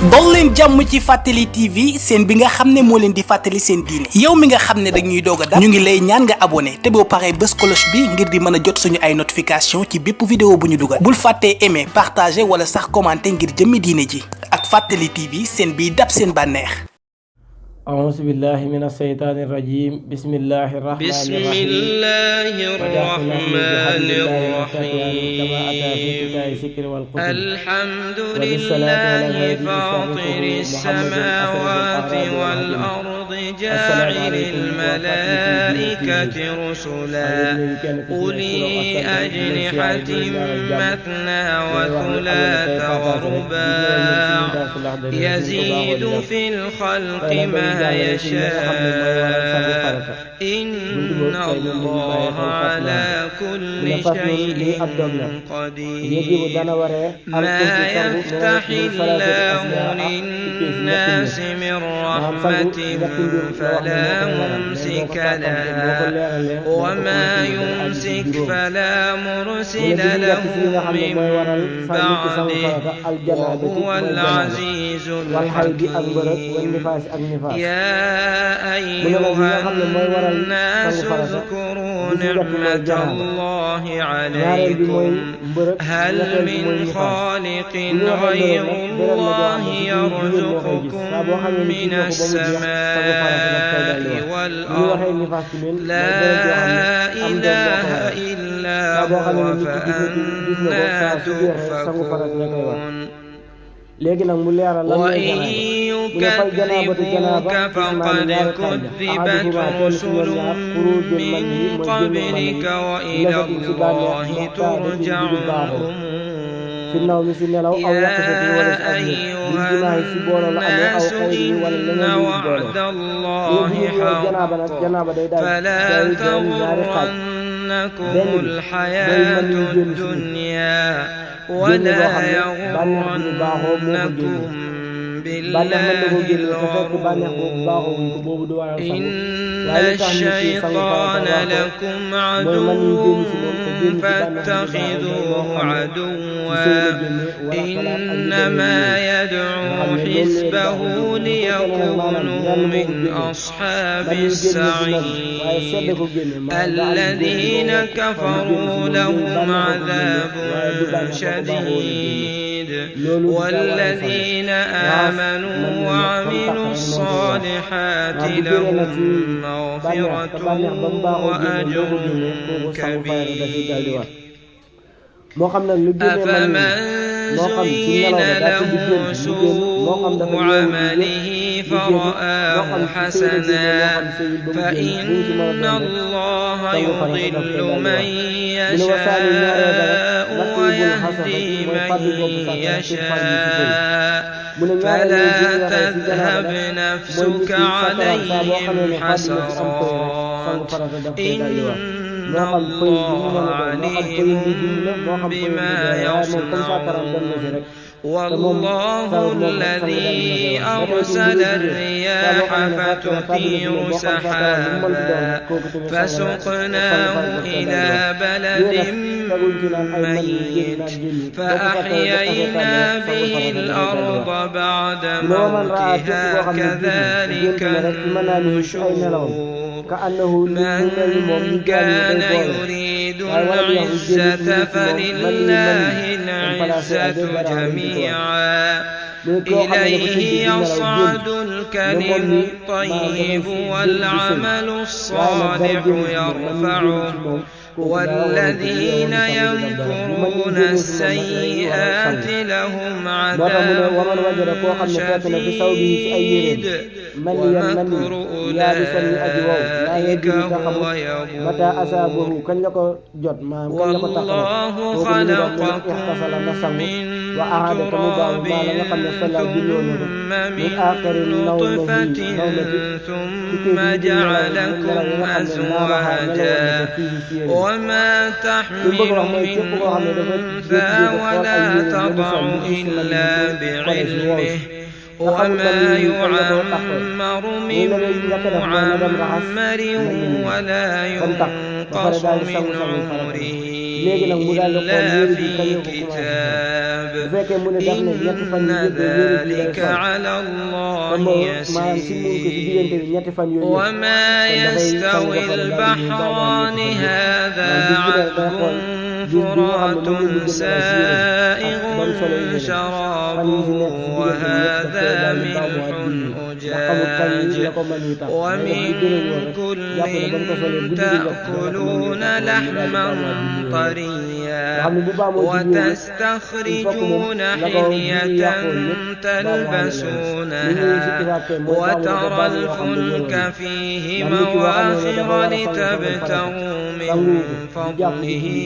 dol leen jàmm ci Fàttali TV seen bi nga xam ne moo leen di fàttali seen diine yow mi nga xam ne dañuy doog a dab ñu ngi lay ñaan nga abonné te boo paree bës cloche bi ngir di mën a jot suñu ay notification ci bépp vidéo bu ñu dugal bul fàttee aimer partager wala sax commenter ngir jëmmi diine ji ak Fàttali TV seen biy dab seen bànneex. أعوذ بالله من الشيطان الرجيم بسم الله الرحمن الرحيم الحمد لله فاطر السماوات والأرض جاعل الملائكة رسلا أولي أجنحة مثنى وثلاث ورباع يزيد في الخلق ما يشاء إن الله على كل شيء قدير ما يفتح الله للناس من رحمة فلا ممسك لها وما يمسك فلا مرسل له من بعده وهو العزيز الحكيم يا أيها الناس اذكروا نعمة الله عليكم هل من خالق غير الله يرزقكم من السماء والأرض لا إله إلا هو فأنا تؤفكون وإن يكذبوك فقد كذبت رسل من قبلك وإلى الله ترجع الأمور يا أيها الناس إن وعد الله حق فلا تغرنكم الحياة الدنيا ولا يغرنكم بالله الغرور إن الشيطان لكم عدو فاتخذوه عدوا إنما يدعو حزبه ليكونوا من أصحاب السعير الذين كفروا لهم عذاب شديد والذين آمنوا وعملوا الصالحات لهم مغفرة وأجر كبير أفمن زين له سوء عمله فرآه حسنا فإن الله يضل من يشاء ويهدي من يشاء فلا تذهب نفسك عليهم حسرات إن الله عليم بما يصنعون والله الذي أرسل الرياح فتثير سحابا فسقناه إلى بلد ميت فأحيينا به الأرض بعد موتها كذلك النشور من كان يريد العزة فلله العزة جميعا إليه يصعد الكلم الطيب والعمل الصالح يرفعه والذين يمكرون السيئات لهم عذاب شديد ومكر أولئك هو يبور والله خلقكم من تراب ثم من نطفة ثم جعلكم أزواجا وما تحمل من أنثى ولا تضع إلا بعلمه وما يعمر من معمر ولا ينقص من عمره léegi nag mu daal di xool yére bi kañ la ko commencé bu fekkee mu ne daf ne ñetti fan yi yëpp yére bi lay sol kon boobu maanaam si mun ko si diggante bi ñetti fan yooyu yëpp kon dafay sangu ba pare daal di baaxoon bis bi nga xam ne moom la ñu gën a ban solo yi fan yi si nekk si diggante bi yëpp dafay daal di baamuwaat julli ndax xamul kañ yi la ko mën yi tax mais nag bu gën a wóor rek jàpp ne ba mu ko solee guddi gi jot nga xam ne bu baamoo julli il faut que moom la ko julli yàqoon yëpp baamuwaat li ñuy sikki sàkke mooy baamu dafa baamu yoo xam ne ñëwoon ndax nit ki boo xam ne dafa war a sangu sangu di jàpp di julli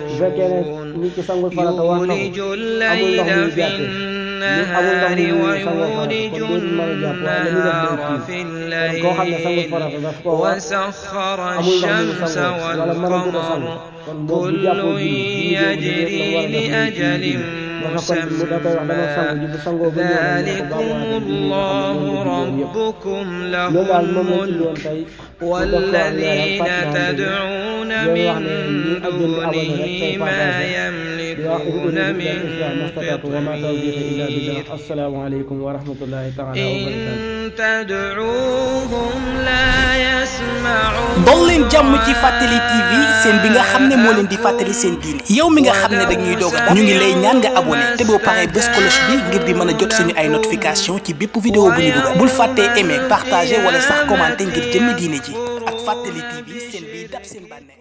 bu fekkee ne nit ki sangul farata wax na ko amul ndox muy jàppee amul ndox muy sangoo farata kon dootul mën a jàpp waaye la muy def day tiim kon koo xam ne sangul farata daf ko war amul ndox muy sangoo wala mën a gudd a sangu kon boobu bu jàppoo julli la war a def moo tax kon mu da koy wax dama sangu ji bu sangoo ba ñëw loolu daal moom la ci woon tey والذين تدعون من دونه ما يملكون من قطمير السلام عليكم ورحمة الله تعالى وبركاته تدعوهم لا يسمعون dol leen jàmm ci Fàttali TV seen bi nga xam ne moo leen di fàttali seen diine yow mi nga xam ne dañuy doog a ñu ngi lay ñaan nga abonné te boo paree bés cloche bi ngir di mën a jot suñu ay notification ci bépp vidéo bu ñu dugal bul fàttee aimer partager wala sax commenter ngir jëmmi diine ji ak Fàttali TV seen bi dab seen bànneex